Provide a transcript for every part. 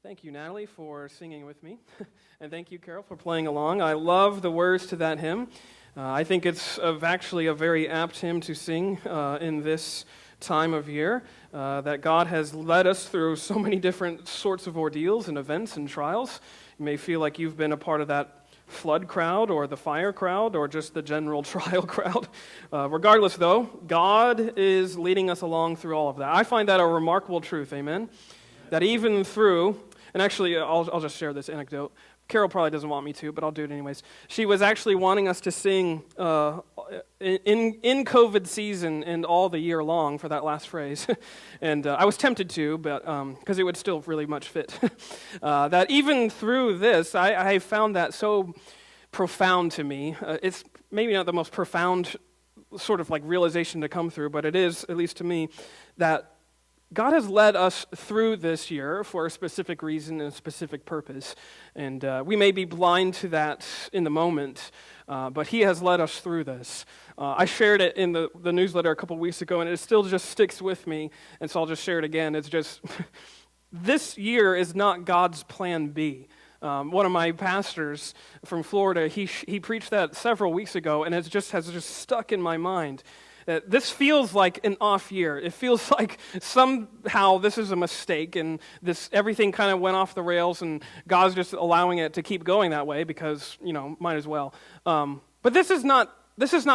Thank you, Natalie, for singing with me. And thank you, Carol, for playing along. I love the words to that hymn. I think it's actually a very apt hymn to sing in this time of year, that God has led us through so many different sorts of ordeals and events and trials. You may feel like you've been a part of that flood crowd or the fire crowd or just the general trial crowd. Regardless, though, God is leading us along through all of that. I find that a remarkable truth, amen? That even through, and actually I'll just share this anecdote. Carol probably doesn't want me to, but I'll do it anyways. She was actually wanting us to sing in COVID season and all the year long for that last phrase. And I was tempted to, but because it would still really much fit. That even through this, I found that so profound to me. It's maybe not the most profound sort of like realization to come through, but it is, at least to me, that God has led us through this year for a specific reason and a specific purpose. And we may be blind to that in the moment, but He has led us through this. I shared it in the newsletter a couple weeks ago, and it still just sticks with me, and so I'll just share it again. It's just, this year is not God's plan B. One of my pastors from Florida, he preached that several weeks ago, and it has just stuck in my mind. This feels like an off year. It feels like somehow this is a mistake, and everything kind of went off the rails, and God's just allowing it to keep going that way because, might as well. But this is not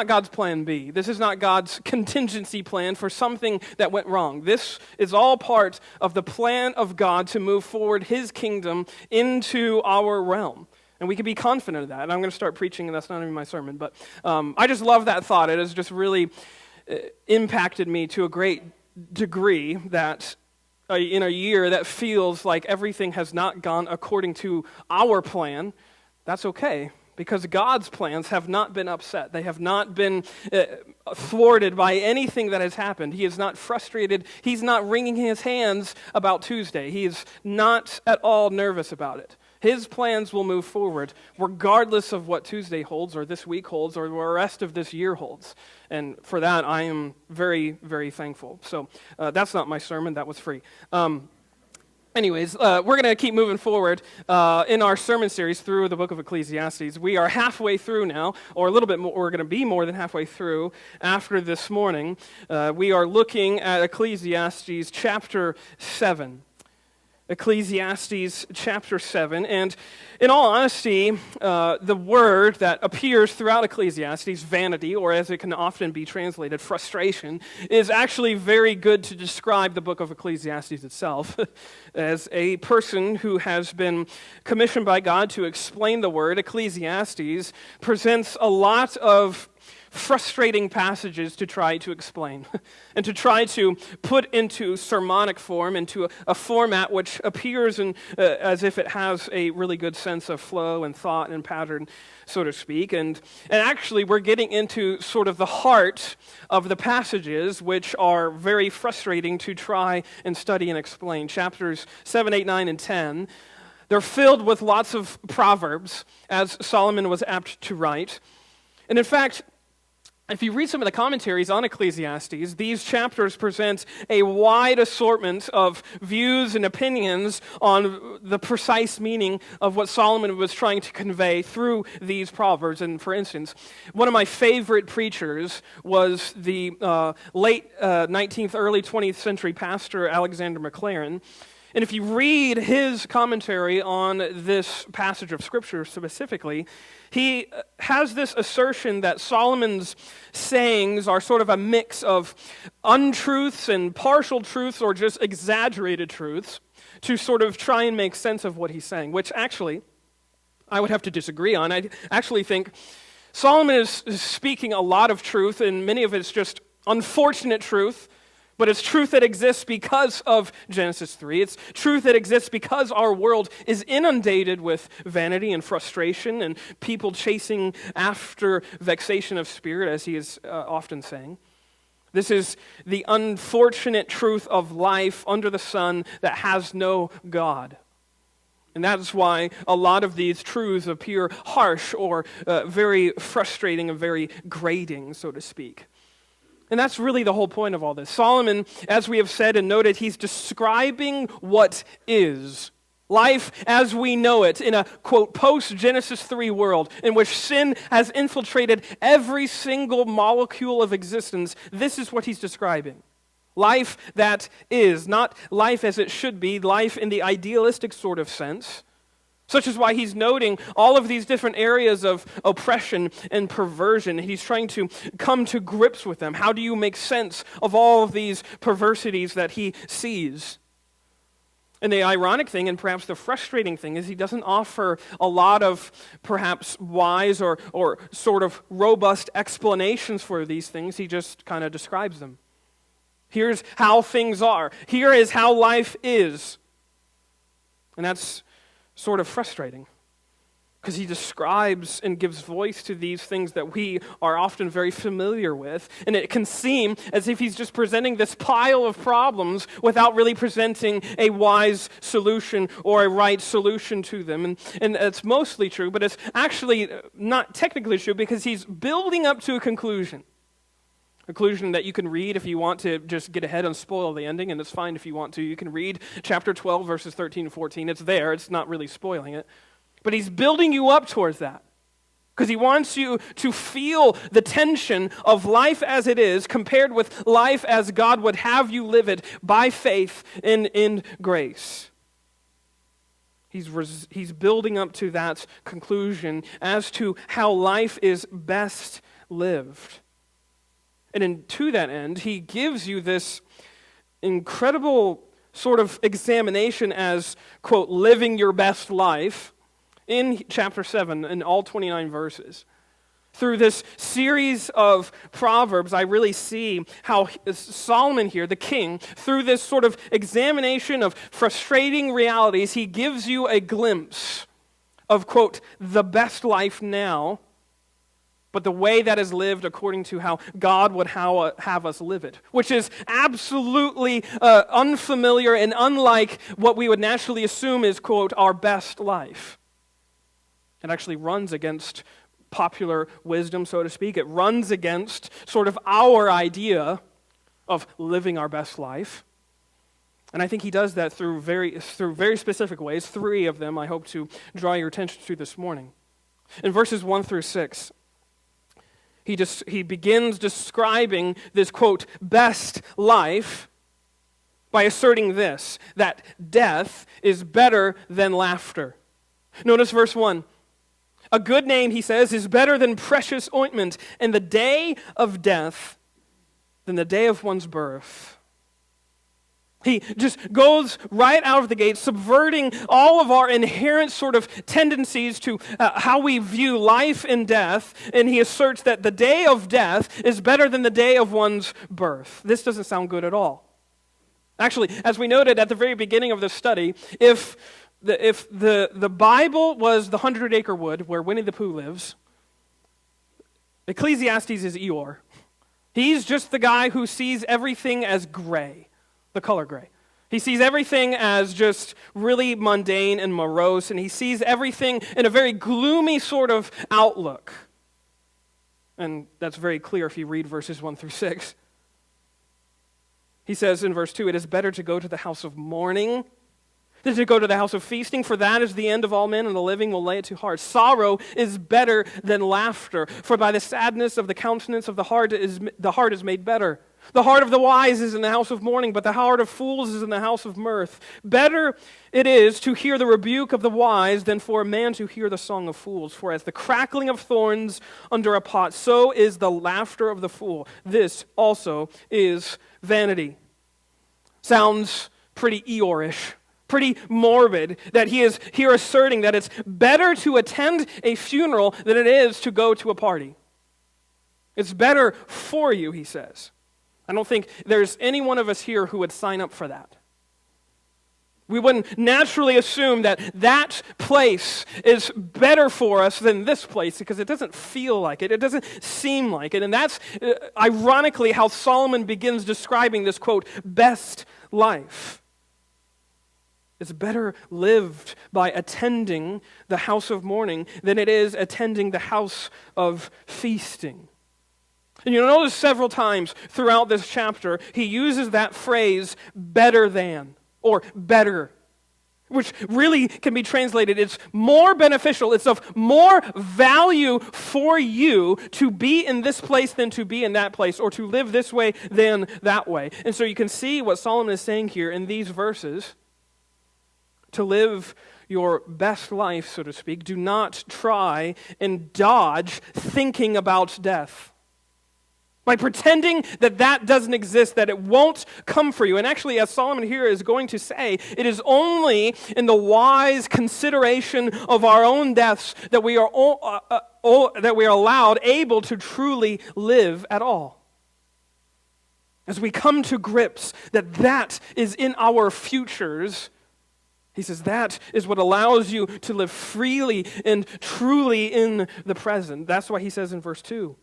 God's plan B. This is not God's contingency plan for something that went wrong. This is all part of the plan of God to move forward His kingdom into our realm. And we can be confident of that. And I'm going to start preaching, and that's not even my sermon. But I just love that thought. It has just really impacted me to a great degree that in a year that feels like everything has not gone according to our plan, that's okay. Because God's plans have not been upset. They have not been thwarted by anything that has happened. He is not frustrated. He's not wringing His hands about Tuesday. He is not at all nervous about it. His plans will move forward regardless of what Tuesday holds or this week holds or the rest of this year holds. And for that, I am very, very thankful. So that's not my sermon. That was free. Anyways, we're going to keep moving forward in our sermon series through the book of Ecclesiastes. We are halfway through now, or a little bit more. We're going to be more than halfway through after this morning. We are looking at Ecclesiastes chapter 7. Ecclesiastes chapter 7, and in all honesty, the word that appears throughout Ecclesiastes, vanity, or as it can often be translated, frustration, is actually very good to describe the book of Ecclesiastes itself. As a person who has been commissioned by God to explain the word, Ecclesiastes presents a lot of frustrating passages to try to explain and to try to put into sermonic form, into a format which appears as if it has a really good sense of flow and thought and pattern, so to speak. And actually, we're getting into sort of the heart of the passages, which are very frustrating to try and study and explain. Chapters 7, 8, 9, and 10, they're filled with lots of proverbs, as Solomon was apt to write. And in fact, if you read some of the commentaries on Ecclesiastes, these chapters present a wide assortment of views and opinions on the precise meaning of what Solomon was trying to convey through these proverbs. And for instance, one of my favorite preachers was the late 19th, early 20th century pastor Alexander McLaren. And if you read his commentary on this passage of Scripture specifically, he has this assertion that Solomon's sayings are sort of a mix of untruths and partial truths or just exaggerated truths to sort of try and make sense of what he's saying, which actually I would have to disagree on. I actually think Solomon is speaking a lot of truth, and many of it's just unfortunate truth. But it's truth that exists because of Genesis 3. It's truth that exists because our world is inundated with vanity and frustration and people chasing after vexation of spirit, as he is often saying. This is the unfortunate truth of life under the sun that has no God. And that's why a lot of these truths appear harsh or very frustrating and very grating, so to speak. And that's really the whole point of all this. Solomon, as we have said and noted, he's describing what is Life as we know it in a, quote, post-Genesis 3 world in which sin has infiltrated every single molecule of existence, this is what he's describing. Life that is, not life as it should be, life in the idealistic sort of sense, such is why he's noting all of these different areas of oppression and perversion. He's trying to come to grips with them. How do you make sense of all of these perversities that he sees? And the ironic thing, and perhaps the frustrating thing, is he doesn't offer a lot of perhaps wise or sort of robust explanations for these things. He just kind of describes them. Here's how things are. Here is how life is. And that's sort of frustrating, because he describes and gives voice to these things that we are often very familiar with, and it can seem as if he's just presenting this pile of problems without really presenting a wise solution or a right solution to them. And it's mostly true, but it's actually not technically true, because he's building up to a conclusion that you can read if you want to just get ahead and spoil the ending, and it's fine if you want to. You can read chapter 12, verses 13 and 14. It's there. It's not really spoiling it. But he's building you up towards that, because he wants you to feel the tension of life as it is compared with life as God would have you live it by faith in grace. He's building up to that conclusion as to how life is best lived. And to that end, he gives you this incredible sort of examination as, quote, living your best life in chapter 7 in all 29 verses. Through this series of Proverbs, I really see how Solomon here, the king, through this sort of examination of frustrating realities, he gives you a glimpse of, quote, the best life now, but the way that is lived according to how God would have us live it, which is absolutely unfamiliar and unlike what we would naturally assume is, quote, our best life. It actually runs against popular wisdom, so to speak. It runs against sort of our idea of living our best life. And I think he does that through very specific ways. 3 of them I hope to draw your attention to this morning. In verses 1 through 6, he begins describing this, quote, best life by asserting this, that death is better than laughter. Notice verse 1. A good name, he says, is better than precious ointment, and the day of death than the day of one's birth. He just goes right out of the gate, subverting all of our inherent sort of tendencies to how we view life and death, and he asserts that the day of death is better than the day of one's birth. This doesn't sound good at all. Actually, as we noted at the very beginning of this study, if the Bible was the 100-acre wood where Winnie the Pooh lives, Ecclesiastes is Eeyore. He's just the guy who sees everything as gray. The color gray. He sees everything as just really mundane and morose, and he sees everything in a very gloomy sort of outlook. And that's very clear if you read verses 1 through 6. He says in verse 2, it is better to go to the house of mourning than to go to the house of feasting, for that is the end of all men, and the living will lay it to heart. Sorrow is better than laughter, for by the sadness of the countenance of the heart is made better. The heart of the wise is in the house of mourning, but the heart of fools is in the house of mirth. Better it is to hear the rebuke of the wise than for a man to hear the song of fools. For as the crackling of thorns under a pot, so is the laughter of the fool. This also is vanity. Sounds pretty Eeyore-ish, pretty morbid, that he is here asserting that it's better to attend a funeral than it is to go to a party. It's better for you, he says. I don't think there's any one of us here who would sign up for that. We wouldn't naturally assume that that place is better for us than this place because it doesn't feel like it. It doesn't seem like it. And that's ironically how Solomon begins describing this, quote, best life. It's better lived by attending the house of mourning than it is attending the house of feasting. And you'll notice several times throughout this chapter, he uses that phrase, better than, or better. which really can be translated, it's more beneficial, it's of more value for you to be in this place than to be in that place, or to live this way than that way. And so you can see what Solomon is saying here in these verses. To live your best life, so to speak, do not try and dodge thinking about death. By pretending that that doesn't exist, that it won't come for you. And actually, as Solomon here is going to say, it is only in the wise consideration of our own deaths that we are allowed, able to truly live at all. As we come to grips that that is in our futures, he says that is what allows you to live freely and truly in the present. That's why he says in verse 2,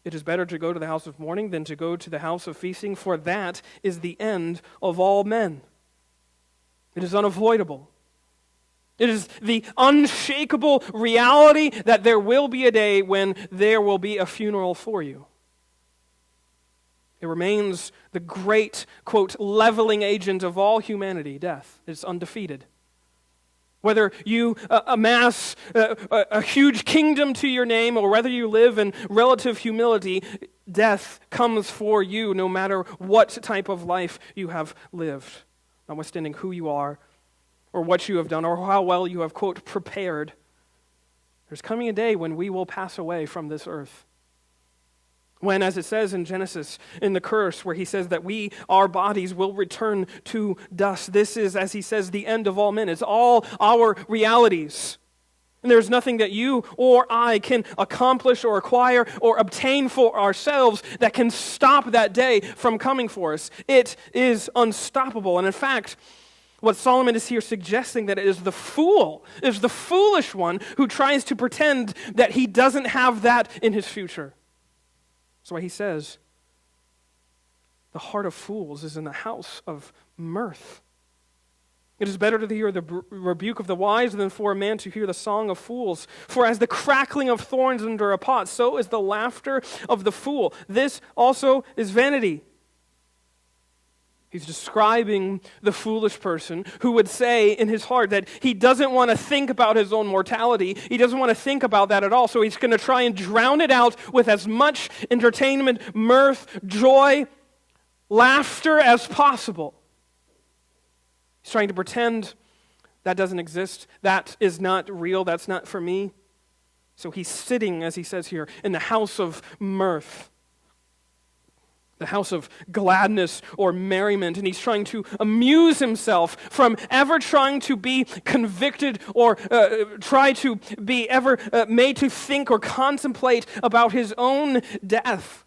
it is better to go to the house of mourning than to go to the house of feasting, for that is the end of all men. It is unavoidable. It is the unshakable reality that there will be a day when there will be a funeral for you. It remains the great, quote, leveling agent of all humanity, death. It's undefeated. Whether you amass a huge kingdom to your name or whether you live in relative humility, death comes for you no matter what type of life you have lived, notwithstanding who you are or what you have done or how well you have, quote, prepared. There's coming a day when we will pass away from this earth. When, as it says in Genesis, in the curse, where he says that our bodies will return to dust. This is, as he says, the end of all men. It's all our realities. And there's nothing that you or I can accomplish or acquire or obtain for ourselves that can stop that day from coming for us. It is unstoppable. And in fact, what Solomon is here suggesting that it is the foolish one who tries to pretend that he doesn't have that in his future. That's why he says, the heart of fools is in the house of mirth. It is better to hear the rebuke of the wise than for a man to hear the song of fools. For as the crackling of thorns under a pot, so is the laughter of the fool. This also is vanity. He's describing the foolish person who would say in his heart that he doesn't want to think about his own mortality. He doesn't want to think about that at all. So he's going to try and drown it out with as much entertainment, mirth, joy, laughter as possible. He's trying to pretend that doesn't exist. That is not real. That's not for me. So he's sitting, as he says here, in the house of mirth. The house of gladness or merriment, and he's trying to amuse himself from ever trying to be convicted or try to be ever made to think or contemplate about his own death.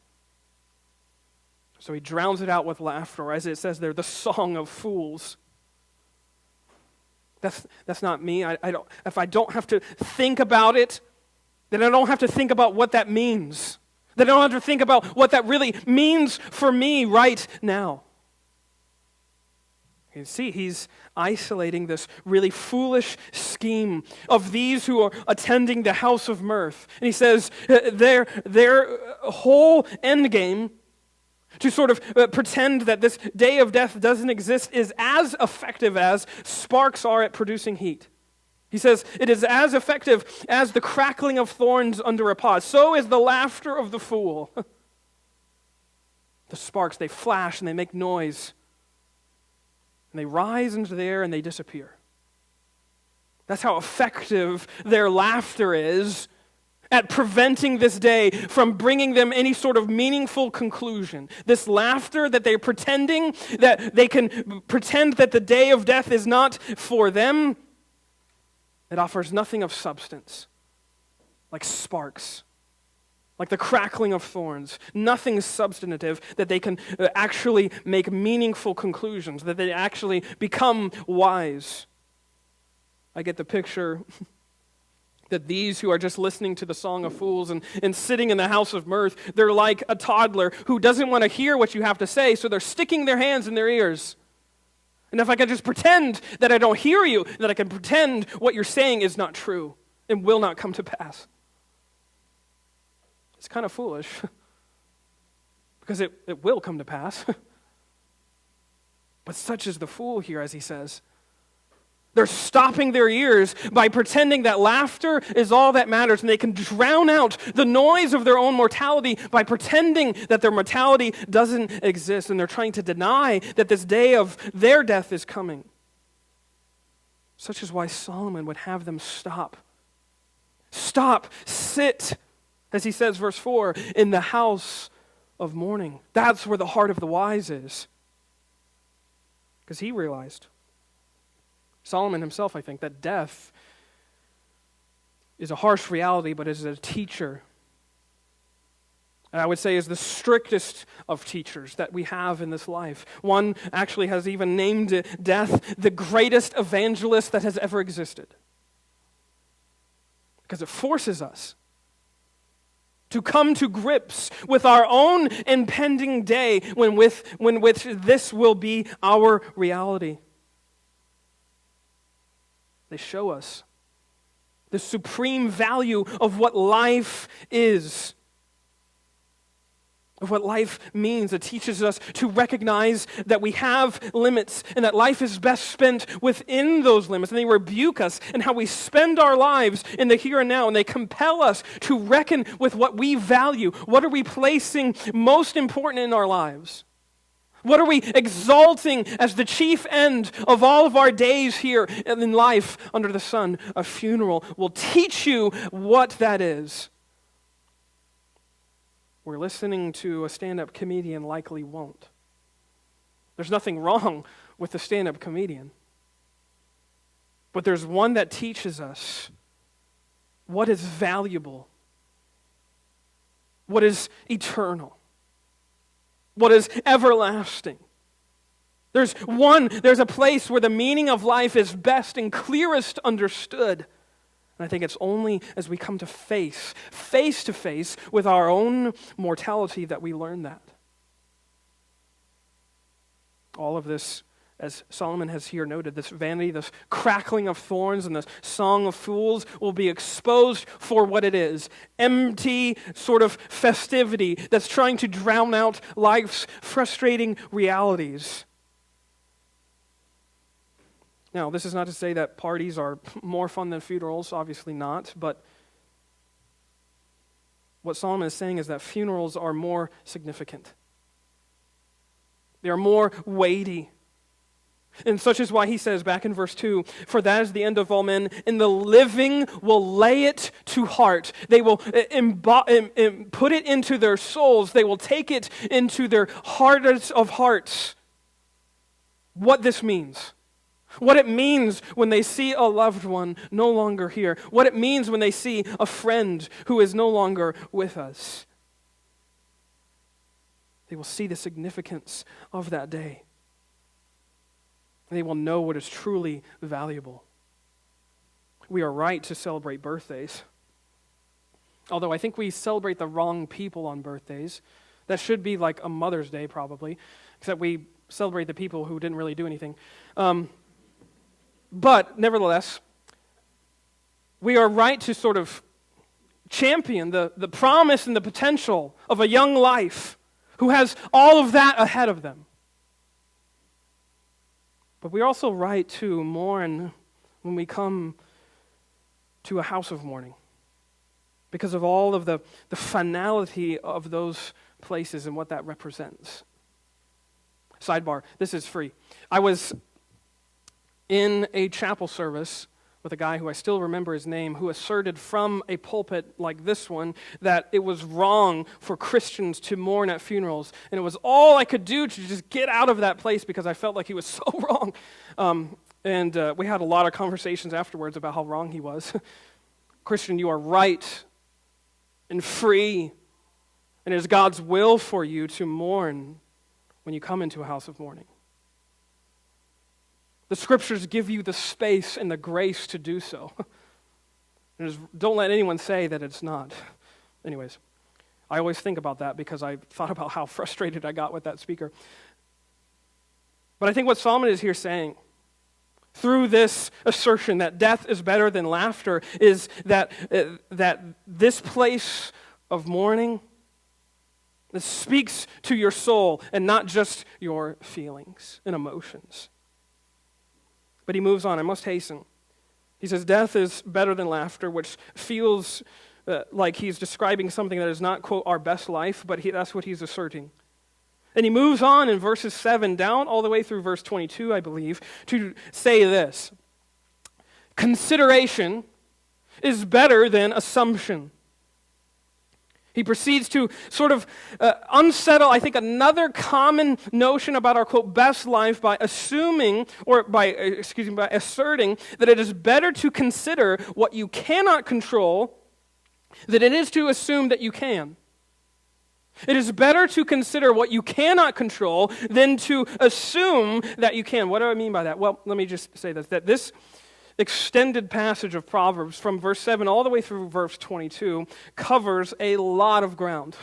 So he drowns it out with laughter, or as it says there, the song of fools. That's not me. If I don't have to think about it, then I don't have to think about what that means. That I don't have to think about what that really means for me right now. You see, he's isolating this really foolish scheme of these who are attending the house of mirth. And he says their whole endgame to sort of pretend that this day of death doesn't exist is as effective as sparks are at producing heat. He says, it is as effective as the crackling of thorns under a pot. So is the laughter of the fool. The sparks, they flash and they make noise. And they rise into the air and they disappear. That's how effective their laughter is at preventing this day from bringing them any sort of meaningful conclusion. This laughter that they're pretending, that they can pretend that the day of death is not for them, it offers nothing of substance, like sparks, like the crackling of thorns, nothing substantive that they can actually make meaningful conclusions, that they actually become wise. I get the picture that these who are just listening to the Song of Fools and sitting in the house of mirth, they're like a toddler who doesn't want to hear what you have to say, so they're sticking their hands in their ears. And if I can just pretend that I don't hear you, that I can pretend what you're saying is not true and will not come to pass. It's kind of foolish because it will come to pass. But such is the fool here, as he says. They're stopping their ears by pretending that laughter is all that matters, and they can drown out the noise of their own mortality by pretending that their mortality doesn't exist, and they're trying to deny that this day of their death is coming. Such is why Solomon would have them stop. Stop, sit, as he says, verse 4, in the house of mourning. That's where the heart of the wise is. Because he realized, Solomon himself, I think, that death is a harsh reality, but is a teacher. And I would say is the strictest of teachers that we have in this life. One actually has even named death the greatest evangelist that has ever existed. Because it forces us to come to grips with our own impending day when this will be our reality. They show us the supreme value of what life is, of what life means. It teaches us to recognize that we have limits and that life is best spent within those limits. And they rebuke us in how we spend our lives in the here and now. And they compel us to reckon with what we value. What are we placing most important in our lives? What are we exalting as the chief end of all of our days here in life under the sun? A funeral will teach you what that is. We're listening to a stand-up comedian likely won't. There's nothing wrong with a stand-up comedian. But there's one that teaches us what is valuable, what is eternal, what is everlasting. There's a place where the meaning of life is best and clearest understood. And I think it's only as we come to face to face with our own mortality that we learn that. All of this, as Solomon has here noted, this vanity, this crackling of thorns, and this song of fools will be exposed for what it is. Empty sort of festivity that's trying to drown out life's frustrating realities. Now, this is not to say that parties are more fun than funerals, obviously not, but what Solomon is saying is that funerals are more significant. They are more weighty. And such is why he says back in verse 2, "For that is the end of all men, and the living will lay it to heart." They will put it into their souls. They will take it into their hardest of hearts. What this means. What it means when they see a loved one no longer here. What it means when they see a friend who is no longer with us. They will see the significance of that day. They will know what is truly valuable. We are right to celebrate birthdays. Although I think we celebrate the wrong people on birthdays. That should be like a Mother's Day probably, except we celebrate the people who didn't really do anything. But nevertheless, we are right to sort of champion the promise and the potential of a young life who has all of that ahead of them. But we're also right to mourn when we come to a house of mourning because of all of the finality of those places and what that represents. Sidebar, this is free. I was in a chapel service with a guy who I still remember his name, who asserted from a pulpit like this one that it was wrong for Christians to mourn at funerals. And it was all I could do to just get out of that place because I felt like he was so wrong. And we had a lot of conversations afterwards about how wrong he was. Christian, you are right and free. And it is God's will for you to mourn when you come into a house of mourning. The scriptures give you the space and the grace to do so. Don't let anyone say that it's not. Anyways, I always think about that because I thought about how frustrated I got with that speaker. But I think what Solomon is here saying, through this assertion that death is better than laughter, is that this place of mourning, this speaks to your soul and not just your feelings and emotions. But he moves on. I must hasten. He says, death is better than laughter, which feels like he's describing something that is not, quote, our best life, but that's what he's asserting. And he moves on in verses 7 down all the way through verse 22, I believe, to say this. Consideration is better than assumption. He proceeds to sort of unsettle, I think, another common notion about our, quote, best life by asserting that it is better to consider what you cannot control than it is to assume that you can. It is better to consider what you cannot control than to assume that you can. What do I mean by that? Well, let me just say this, that this extended passage of Proverbs from verse 7 all the way through verse 22 covers a lot of ground.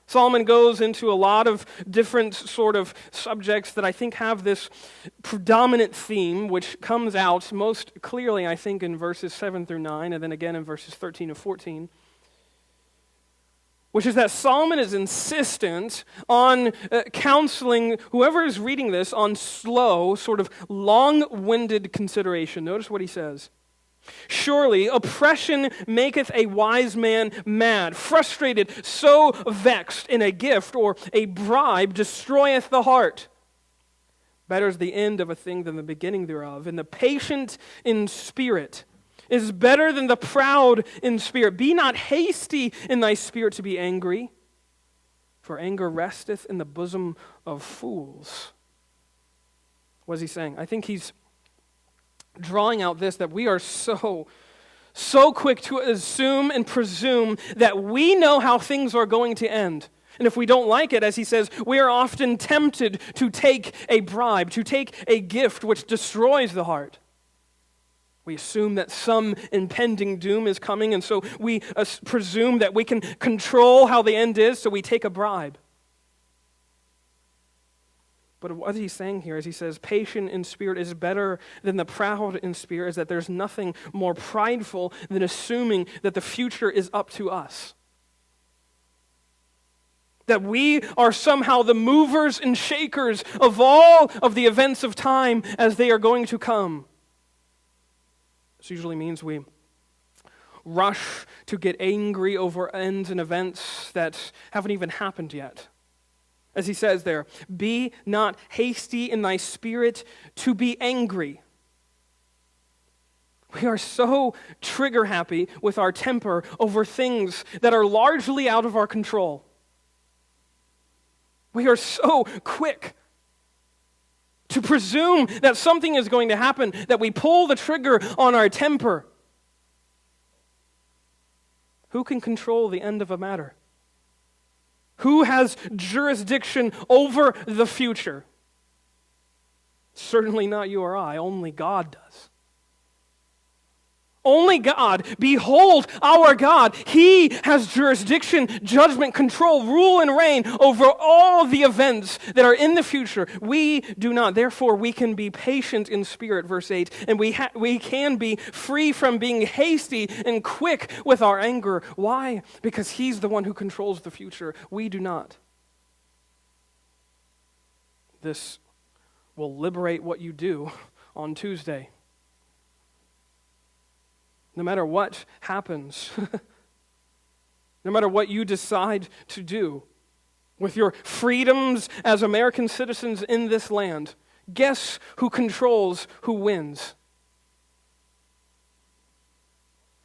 Solomon goes into a lot of different sort of subjects that I think have this predominant theme, which comes out most clearly, I think, in verses 7 through 9, and then again in verses 13 and 14. Which is that Solomon is insistent on counseling whoever is reading this on slow, sort of long-winded consideration. Notice what he says. Surely oppression maketh a wise man mad, frustrated, so vexed in a gift or a bribe destroyeth the heart. Better is the end of a thing than the beginning thereof, and the patient in spirit is better than the proud in spirit. Be not hasty in thy spirit to be angry, for anger resteth in the bosom of fools. What is he saying? I think he's drawing out this, that we are so quick to assume and presume that we know how things are going to end. And if we don't like it, as he says, we are often tempted to take a bribe, to take a gift which destroys the heart. We assume that some impending doom is coming, and so we presume that we can control how the end is, so we take a bribe. But what he's saying here is he says, patient in spirit is better than the proud in spirit, is that there's nothing more prideful than assuming that the future is up to us. That we are somehow the movers and shakers of all of the events of time as they are going to come. This usually means we rush to get angry over ends and events that haven't even happened yet. As he says there, be not hasty in thy spirit to be angry. We are so trigger happy with our temper over things that are largely out of our control. We are so quick to presume that something is going to happen, that we pull the trigger on our temper. Who can control the end of a matter? Who has jurisdiction over the future? Certainly not you or I, only God does. Only God. Behold our God. He has jurisdiction, judgment, control, rule, and reign over all the events that are in the future. We do not. Therefore, we can be patient in spirit, verse 8, and we can be free from being hasty and quick with our anger. Why? Because He's the one who controls the future. We do not. This will liberate what you do on Tuesday. No matter what happens, no matter what you decide to do with your freedoms as American citizens in this land, guess who controls who wins?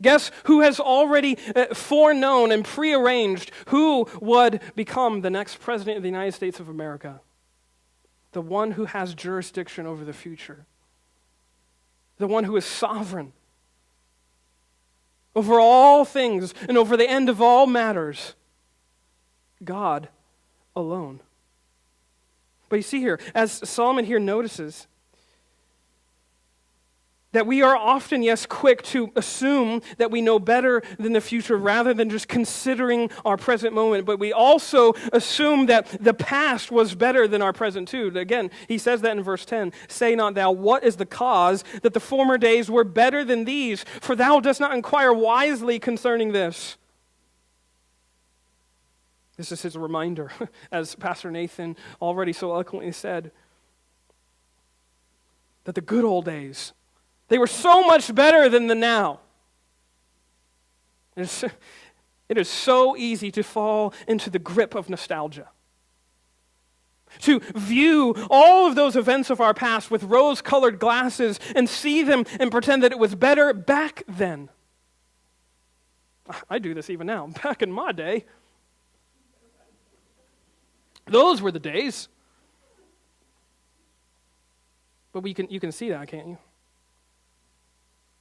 Guess who has already foreknown and prearranged who would become the next president of the United States of America? The one who has jurisdiction over the future. The one who is sovereign over all things and over the end of all matters. God alone. But you see here, as Solomon here notices, that we are often, yes, quick to assume that we know better than the future rather than just considering our present moment. But we also assume that the past was better than our present too. Again, he says that in verse 10. Say not thou, what is the cause that the former days were better than these? For thou dost not inquire wisely concerning this. This is his reminder, as Pastor Nathan already so eloquently said. that the good old days, they were so much better than the now. It is so easy to fall into the grip of nostalgia, to view all of those events of our past with rose-colored glasses and see them and pretend that it was better back then. I do this even now. Back in my day, those were the days. But you can see that, can't you?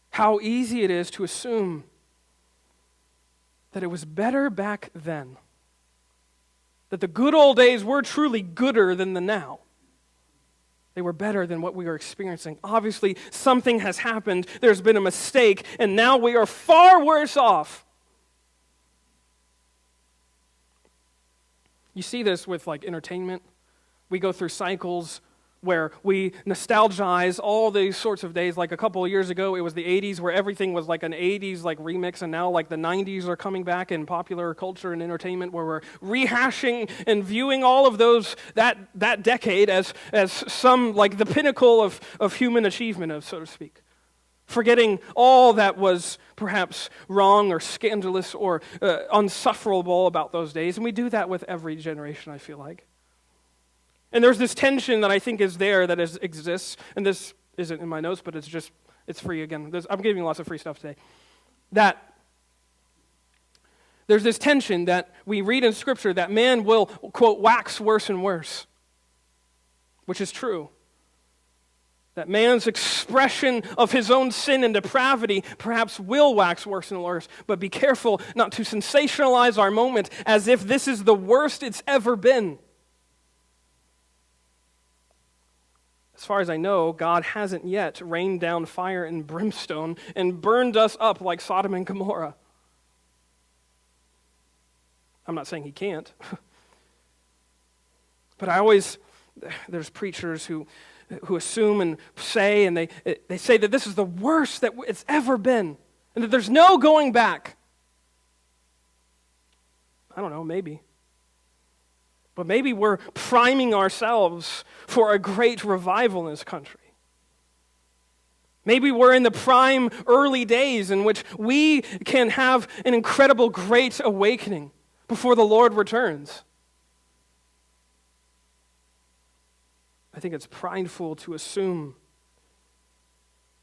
How easy it is to assume that it was better back then. That the good old days were truly gooder than the now. They were better than what we are experiencing. Obviously, something has happened. There's been a mistake, and now we are far worse off. You see this with like entertainment. We go through cycles where we nostalgize all these sorts of days. Like a couple of years ago, it was the 80s where everything was like an 80s like remix, and now like the 90s are coming back in popular culture and entertainment where we're rehashing and viewing all of those, that decade as some like the pinnacle of human achievement, so to speak. Forgetting all that was perhaps wrong or scandalous or unsufferable about those days. And we do that with every generation, I feel like. And there's this tension that I think is there, that exists, and this isn't in my notes, but it's free again. I'm giving lots of free stuff today. That there's this tension that we read in Scripture that man will, quote, wax worse and worse, which is true. That man's expression of his own sin and depravity perhaps will wax worse and worse, but be careful not to sensationalize our moment as if this is the worst it's ever been. As far as I know, God hasn't yet rained down fire and brimstone and burned us up like Sodom and Gomorrah. I'm not saying he can't. But there's preachers who assume and say, and they say that this is the worst that it's ever been, and that there's no going back. I don't know, maybe. But maybe we're priming ourselves for a great revival in this country. Maybe we're in the prime early days in which we can have an incredible great awakening before the Lord returns. I think it's prideful to assume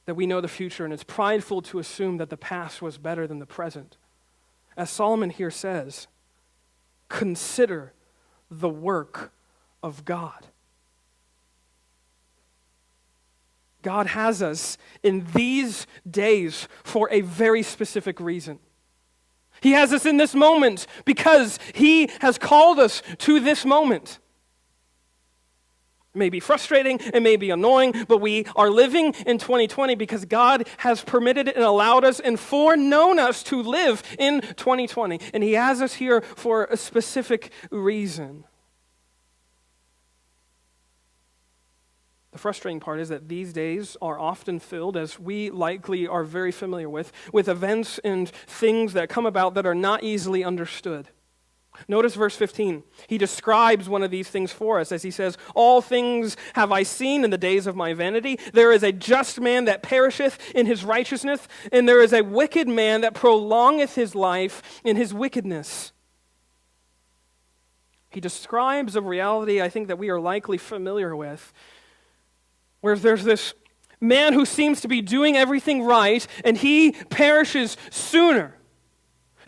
that we know the future, and it's prideful to assume that the past was better than the present. As Solomon here says, consider the work of God. God has us in these days for a very specific reason. He has us in this moment because He has called us to this moment. It may be frustrating, it may be annoying, but we are living in 2020 because God has permitted it and allowed us and foreknown us to live in 2020. And He has us here for a specific reason. The frustrating part is that these days are often filled, as we likely are very familiar with events and things that come about that are not easily understood. Notice verse 15. He describes one of these things for us as he says, "All things have I seen in the days of my vanity. There is a just man that perisheth in his righteousness, and there is a wicked man that prolongeth his life in his wickedness." He describes a reality I think that we are likely familiar with, where there's this man who seems to be doing everything right, and he perishes sooner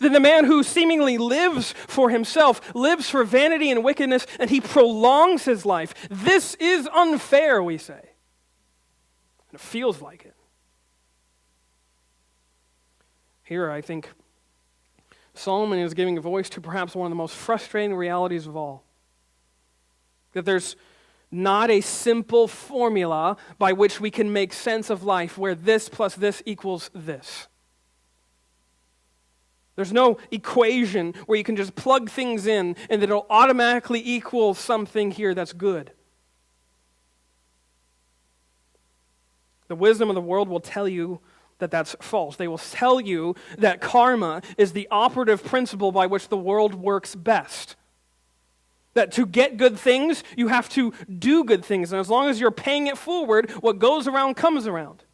than the man who seemingly lives for himself, lives for vanity and wickedness, and he prolongs his life. This is unfair, we say. And it feels like it. Here, I think Solomon is giving a voice to perhaps one of the most frustrating realities of all. That there's not a simple formula by which we can make sense of life where this plus this equals this. There's no equation where you can just plug things in and that it'll automatically equal something here that's good. The wisdom of the world will tell you that that's false. They will tell you that karma is the operative principle by which the world works best. That to get good things, you have to do good things. And as long as you're paying it forward, what goes around comes around.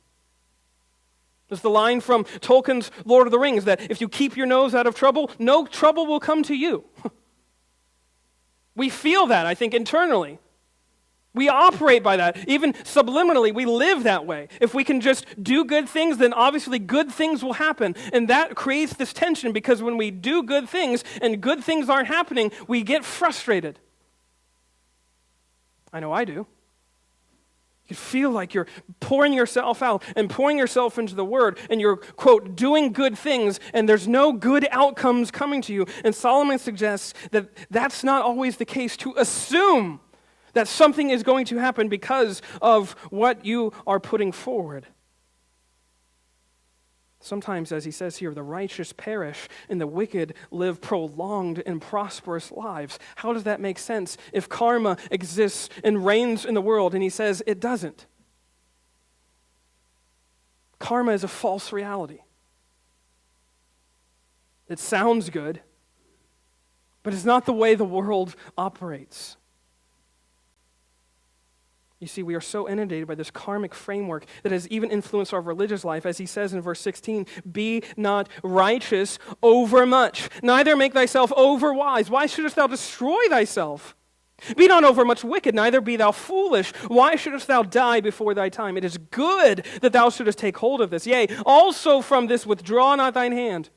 There's the line from Tolkien's Lord of the Rings that if you keep your nose out of trouble, no trouble will come to you. We feel that, I think, internally. We operate by that. Even subliminally, we live that way. If we can just do good things, then obviously good things will happen. And that creates this tension because when we do good things and good things aren't happening, we get frustrated. I know I do. You feel like you're pouring yourself out and pouring yourself into the Word, and you're, quote, doing good things, and there's no good outcomes coming to you. And Solomon suggests that that's not always the case, to assume that something is going to happen because of what you are putting forward. Sometimes, as he says here, the righteous perish and the wicked live prolonged and prosperous lives. How does that make sense if karma exists and reigns in the world? And he says it doesn't. Karma is a false reality. It sounds good, but it's not the way the world operates. You see, we are so inundated by this karmic framework that has even influenced our religious life. As he says in verse 16, be not righteous overmuch, neither make thyself overwise. Why shouldest thou destroy thyself? Be not overmuch wicked, neither be thou foolish. Why shouldest thou die before thy time? It is good that thou shouldest take hold of this. Yea, also from this withdraw not thine hand.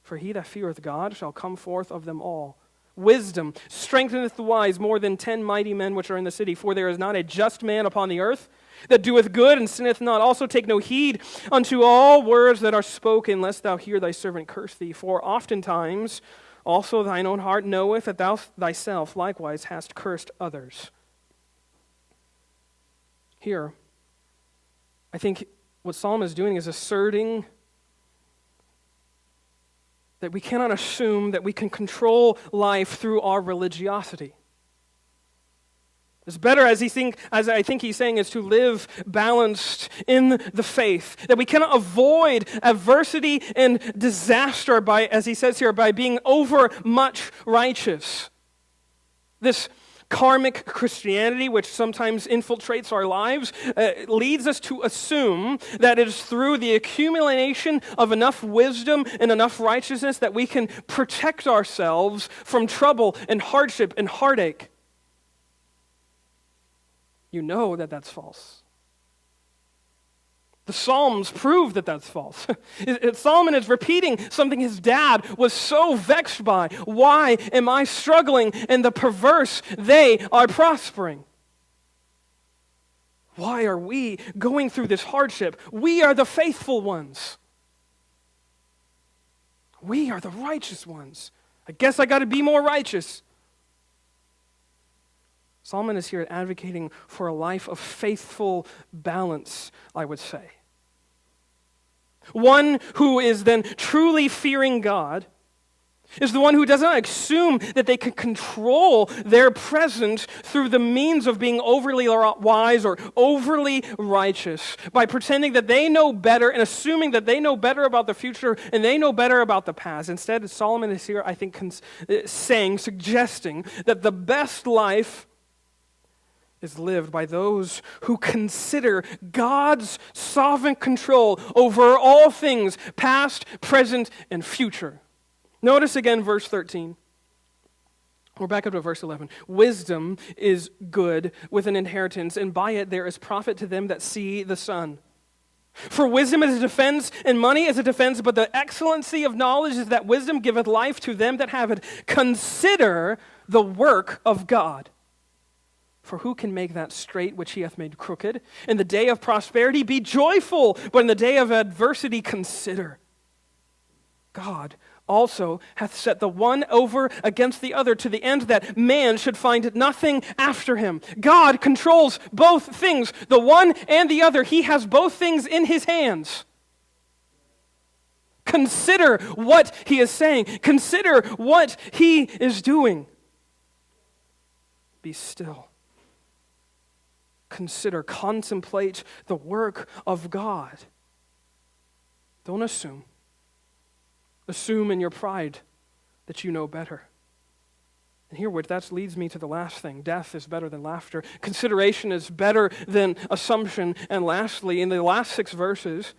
For he that feareth God shall come forth of them all. Wisdom strengtheneth the wise more than 10 mighty men which are in the city. For there is not a just man upon the earth that doeth good and sinneth not. Also take no heed unto all words that are spoken, lest thou hear thy servant curse thee. For oftentimes also thine own heart knoweth that thou thyself likewise hast cursed others. Here, I think what Solomon is doing is asserting that we cannot assume that we can control life through our religiosity. It's better, as I think he's saying, is to live balanced in the faith. That we cannot avoid adversity and disaster by, as he says here, by being overmuch righteous. This karmic Christianity, which sometimes infiltrates our lives, leads us to assume that it is through the accumulation of enough wisdom and enough righteousness that we can protect ourselves from trouble and hardship and heartache. You know that that's false. The Psalms prove that that's false. Solomon is repeating something his dad was so vexed by. Why am I struggling and the perverse, they are prospering? Why are we going through this hardship? We are the faithful ones. We are the righteous ones. I guess I got to be more righteous. Solomon is here advocating for a life of faithful balance, I would say. One who is then truly fearing God is the one who does not assume that they can control their present through the means of being overly wise or overly righteous, by pretending that they know better and assuming that they know better about the future and they know better about the past. Instead, Solomon is here, I think, suggesting that the best life is lived by those who consider God's sovereign control over all things, past, present, and future. Notice again verse 13. We're back up to verse 11. Wisdom is good with an inheritance, and by it there is profit to them that see the sun. For wisdom is a defense, and money is a defense, but the excellency of knowledge is that wisdom giveth life to them that have it. Consider the work of God. For who can make that straight which he hath made crooked? In the day of prosperity be joyful, but in the day of adversity consider. God also hath set the one over against the other, to the end that man should find nothing after him. God controls both things, the one and the other. He has both things in his hands. Consider what he is saying. Consider what he is doing. Be still. Consider, contemplate the work of God. Don't assume. Assume in your pride that you know better. And here, that leads me to the last thing. Death is better than laughter. Consideration is better than assumption. And lastly, in the last 6 verses,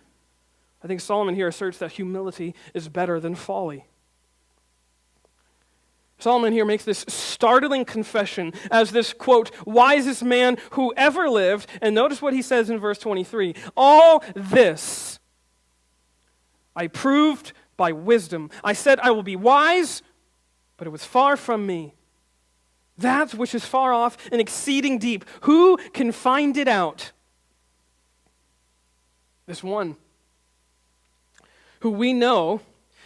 I think Solomon here asserts that humility is better than folly. Solomon here makes this startling confession as this, quote, wisest man who ever lived. And notice what he says in verse 23. All this I proved by wisdom. I said I will be wise, but it was far from me. That which is far off and exceeding deep, who can find it out? This one, who we know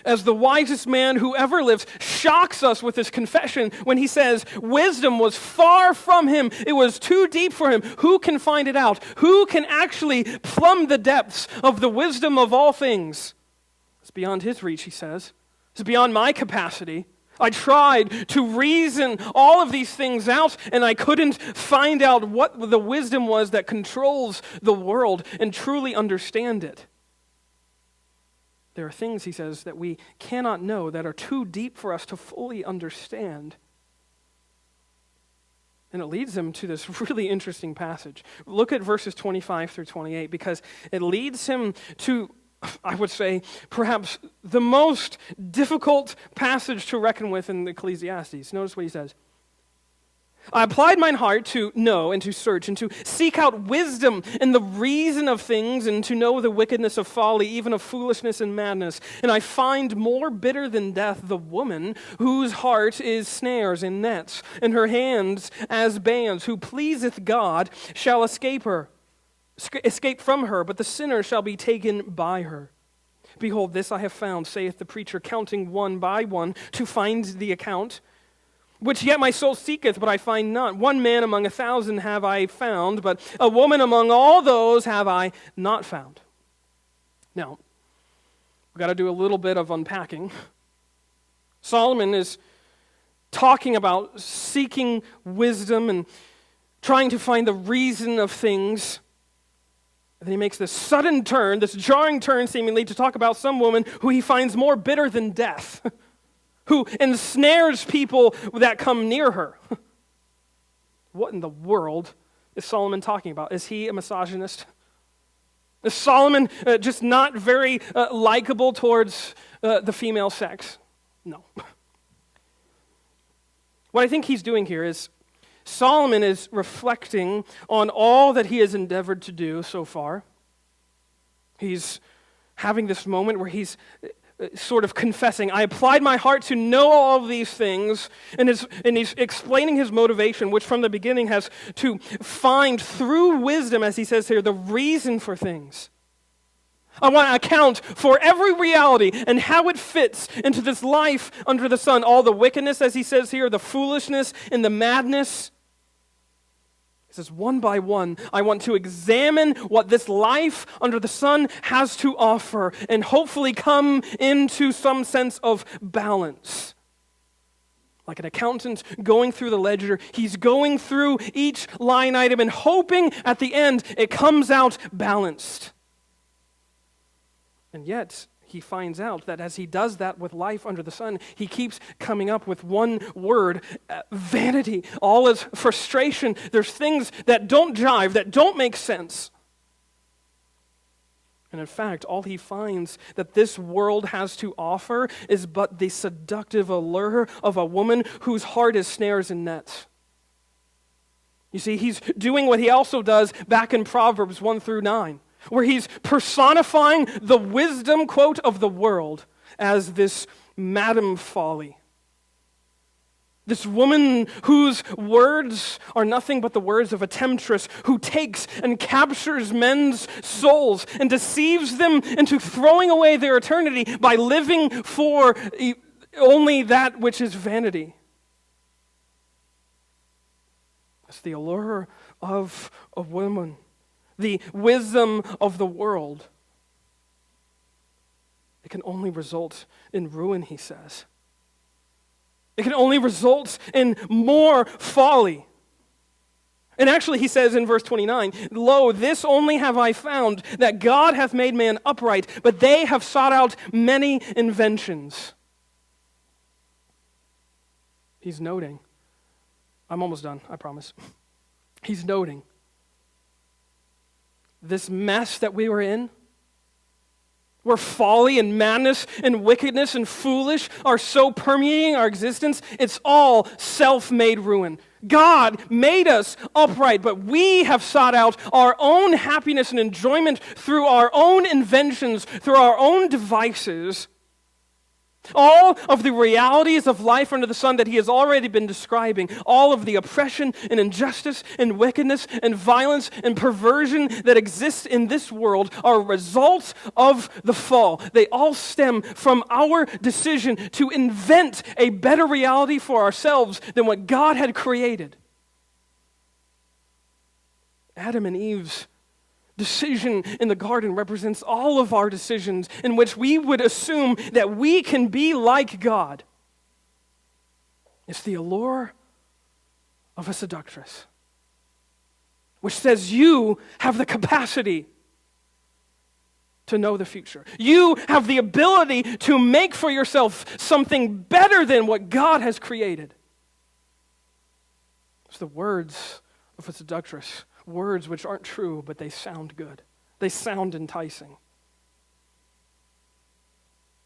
as the wisest man who ever lived, shocks us with this confession when he says, wisdom was far from him. It was too deep for him. Who can find it out? Who can actually plumb the depths of the wisdom of all things? It's beyond his reach, he says. It's beyond my capacity. I tried to reason all of these things out, and I couldn't find out what the wisdom was that controls the world and truly understand it. There are things, he says, that we cannot know, that are too deep for us to fully understand. And it leads him to this really interesting passage. Look at verses 25 through 28, because it leads him to, I would say, perhaps the most difficult passage to reckon with in Ecclesiastes. Notice what he says. I applied mine heart to know and to search and to seek out wisdom and the reason of things and to know the wickedness of folly, even of foolishness and madness. And I find more bitter than death the woman whose heart is snares and nets, and her hands as bands, who pleaseth God shall escape from her, but the sinner shall be taken by her. Behold, this I have found, saith the preacher, counting one by one to find the account, which yet my soul seeketh, but I find not. One man among 1,000 have I found, but a woman among all those have I not found. Now, we've got to do a little bit of unpacking. Solomon is talking about seeking wisdom and trying to find the reason of things. And then he makes this sudden turn, this jarring turn seemingly, to talk about some woman who he finds more bitter than death, who ensnares people that come near her. What in the world is Solomon talking about? Is he a misogynist? Is Solomon just not very likable towards the female sex? No. What I think he's doing here is Solomon is reflecting on all that he has endeavored to do so far. He's having this moment where he's sort of confessing, I applied my heart to know all of these things, and he's explaining his motivation, which from the beginning has to find through wisdom, as he says here, the reason for things. I want to account for every reality and how it fits into this life under the sun. All the wickedness, as he says here, the foolishness and the madness. He says, one by one, I want to examine what this life under the sun has to offer and hopefully come into some sense of balance. Like an accountant going through the ledger, he's going through each line item and hoping at the end it comes out balanced. And yet, he finds out that as he does that with life under the sun, he keeps coming up with one word, vanity. All is frustration. There's things that don't jive, that don't make sense. And in fact, all he finds that this world has to offer is but the seductive allure of a woman whose heart is snares and nets. You see, he's doing what he also does back in Proverbs 1 through 9. Where he's personifying the wisdom, quote, of the world as this Madam Folly. This woman whose words are nothing but the words of a temptress who takes and captures men's souls and deceives them into throwing away their eternity by living for only that which is vanity. It's the allure of a woman. The wisdom of the world. It can only result in ruin, he says. It can only result in more folly. And actually, he says in verse 29, Lo, this only have I found, that God hath made man upright, but they have sought out many inventions. He's noting I'm almost done, I promise. He's noting this mess that we were in, where folly and madness and wickedness and foolish are so permeating our existence, it's all self-made ruin. God made us upright, but we have sought out our own happiness and enjoyment through our own inventions, through our own devices. All of the realities of life under the sun that he has already been describing, all of the oppression and injustice and wickedness and violence and perversion that exists in this world are results of the fall. They all stem from our decision to invent a better reality for ourselves than what God had created. Adam and Eve's decision in the garden represents all of our decisions in which we would assume that we can be like God. It's the allure of a seductress, which says you have the capacity to know the future. You have the ability to make for yourself something better than what God has created. It's the words of a seductress. Words which aren't true, but they sound good. They sound enticing.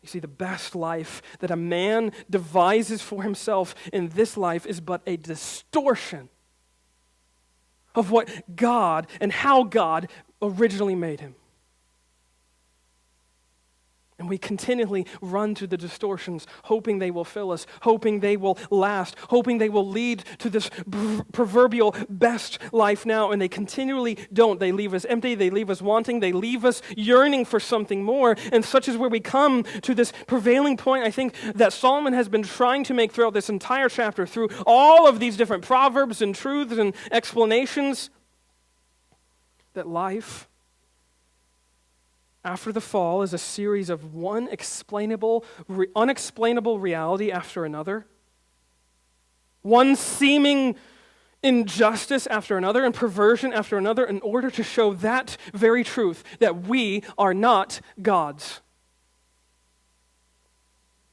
You see, the best life that a man devises for himself in this life is but a distortion of what God and how God originally made him. And we continually run to the distortions, hoping they will fill us, hoping they will last, hoping they will lead to this proverbial best life now, and they continually don't. They leave us empty, they leave us wanting, they leave us yearning for something more, and such is where we come to this prevailing point, I think, that Solomon has been trying to make throughout this entire chapter, through all of these different proverbs and truths and explanations, that life after the fall is a series of one unexplainable reality after another, one seeming injustice after another and perversion after another, in order to show that very truth, that we are not gods.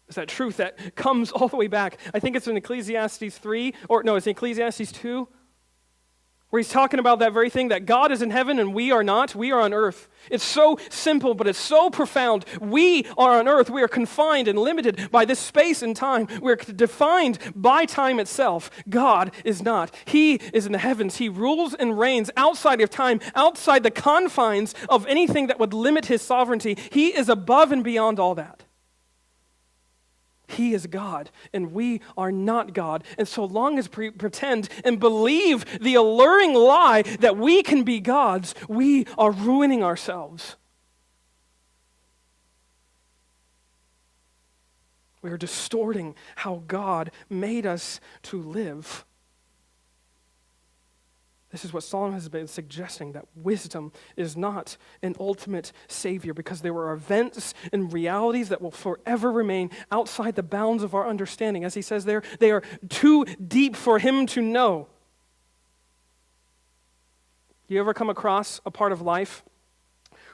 It's that truth that comes all the way back. I think it's in Ecclesiastes 3, it's in Ecclesiastes 2, where he's talking about that very thing, that God is in heaven and we are not. We are on earth. It's so simple, but it's so profound. We are on earth. We are confined and limited by this space and time. We're defined by time itself. God is not. He is in the heavens. He rules and reigns outside of time, outside the confines of anything that would limit his sovereignty. He is above and beyond all that. He is God, and we are not God. And so long as we pretend and believe the alluring lie that we can be gods, we are ruining ourselves. We are distorting how God made us to live. This is what Solomon has been suggesting, that wisdom is not an ultimate savior, because there are events and realities that will forever remain outside the bounds of our understanding. As he says there, they are too deep for him to know. You ever come across a part of life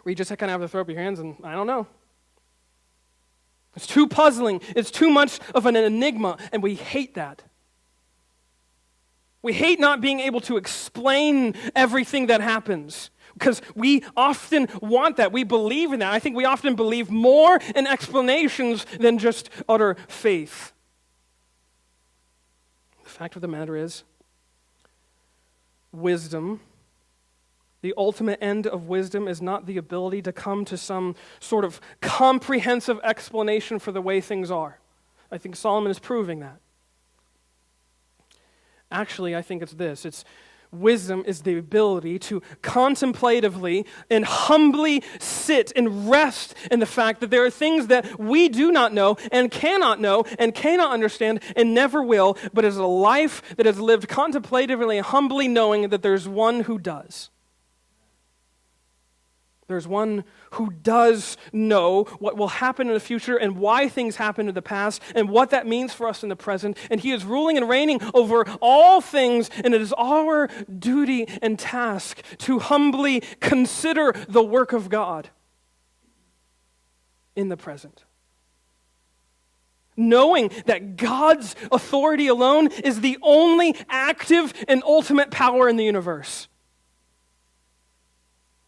where you just kind of have to throw up your hands and, I don't know. It's too puzzling. It's too much of an enigma, and we hate that. We hate not being able to explain everything that happens, because we often want that. We believe in that. I think we often believe more in explanations than just utter faith. The fact of the matter is, wisdom, the ultimate end of wisdom, is not the ability to come to some sort of comprehensive explanation for the way things are. I think Solomon is proving that. Actually, I think it's this. Wisdom is the ability to contemplatively and humbly sit and rest in the fact that there are things that we do not know and cannot understand and never will, but is a life that is lived contemplatively and humbly, knowing that there's one who does. There's one who does know what will happen in the future and why things happened in the past and what that means for us in the present. And he is ruling and reigning over all things, and it is our duty and task to humbly consider the work of God in the present. knowing that God's authority alone is the only active and ultimate power in the universe.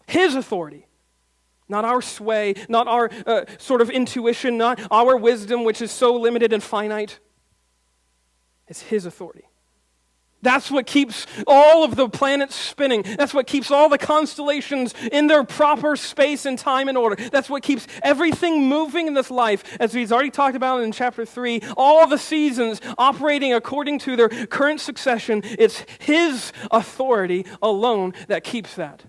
His authority, not our sway, not our sort of intuition, not our wisdom, which is so limited and finite. It's His authority. That's what keeps all of the planets spinning. That's what keeps all the constellations in their proper space and time and order. That's what keeps everything moving in this life. As we've already talked about in chapter 3, all the seasons operating according to their current succession. It's His authority alone that keeps that.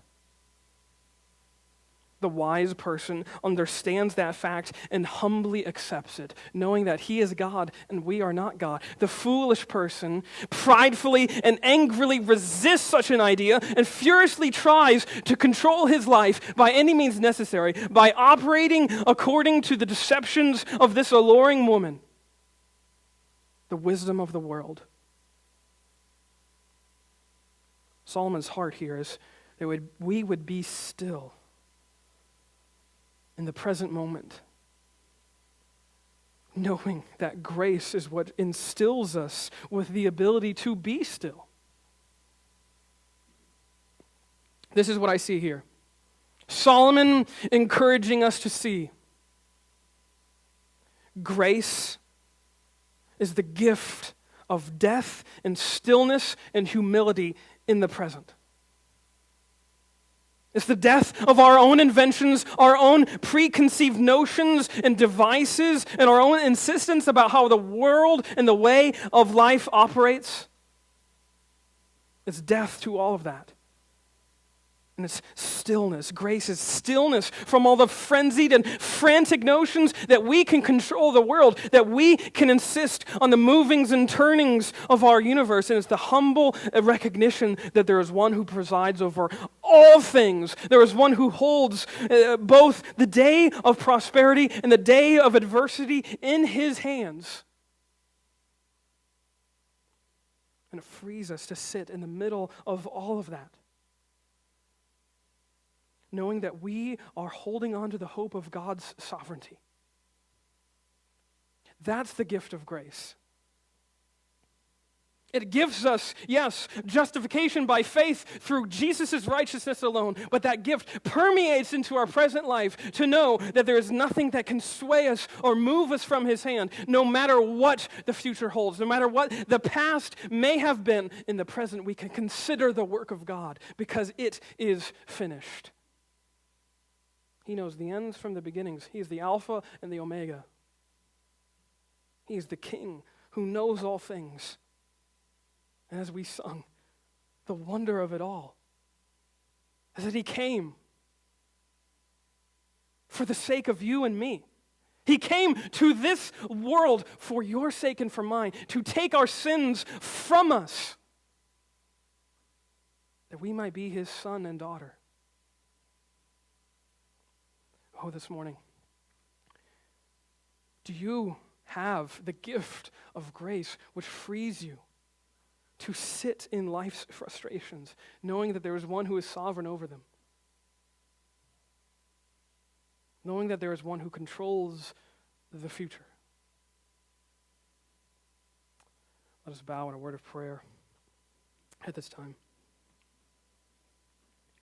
The wise person understands that fact and humbly accepts it, knowing that he is God and we are not God. The foolish person pridefully and angrily resists such an idea and furiously tries to control his life by any means necessary, by operating according to the deceptions of this alluring woman, the wisdom of the world. Solomon's heart here is that we would be still in the present moment, knowing that grace is what instills us with the ability to be still. This is what I see here. Solomon encouraging us to see grace is the gift of death and stillness and humility in the present. It's the death of our own inventions, our own preconceived notions and devices, and our own insistence about how the world and the way of life operates. It's death to all of that. And it's stillness. Grace is stillness from all the frenzied and frantic notions that we can control the world, that we can insist on the movings and turnings of our universe. And it's the humble recognition that there is one who presides over all things. There is one who holds both the day of prosperity and the day of adversity in His hands. And it frees us to sit in the middle of all of that, knowing that we are holding on to the hope of God's sovereignty. That's the gift of grace. It gives us, yes, justification by faith through Jesus' righteousness alone, but that gift permeates into our present life to know that there is nothing that can sway us or move us from His hand, no matter what the future holds, no matter what the past may have been. In the present, we can consider the work of God because it is finished. He knows the ends from the beginnings. He is the Alpha and the Omega. He is the King who knows all things. And as we sung, the wonder of it all is that He came for the sake of you and me. He came to this world for your sake and for mine, to take our sins from us, that we might be His son and daughter. Oh, this morning, do you have the gift of grace which frees you to sit in life's frustrations, knowing that there is one who is sovereign over them, knowing that there is one who controls the future? Let us bow in a word of prayer at this time.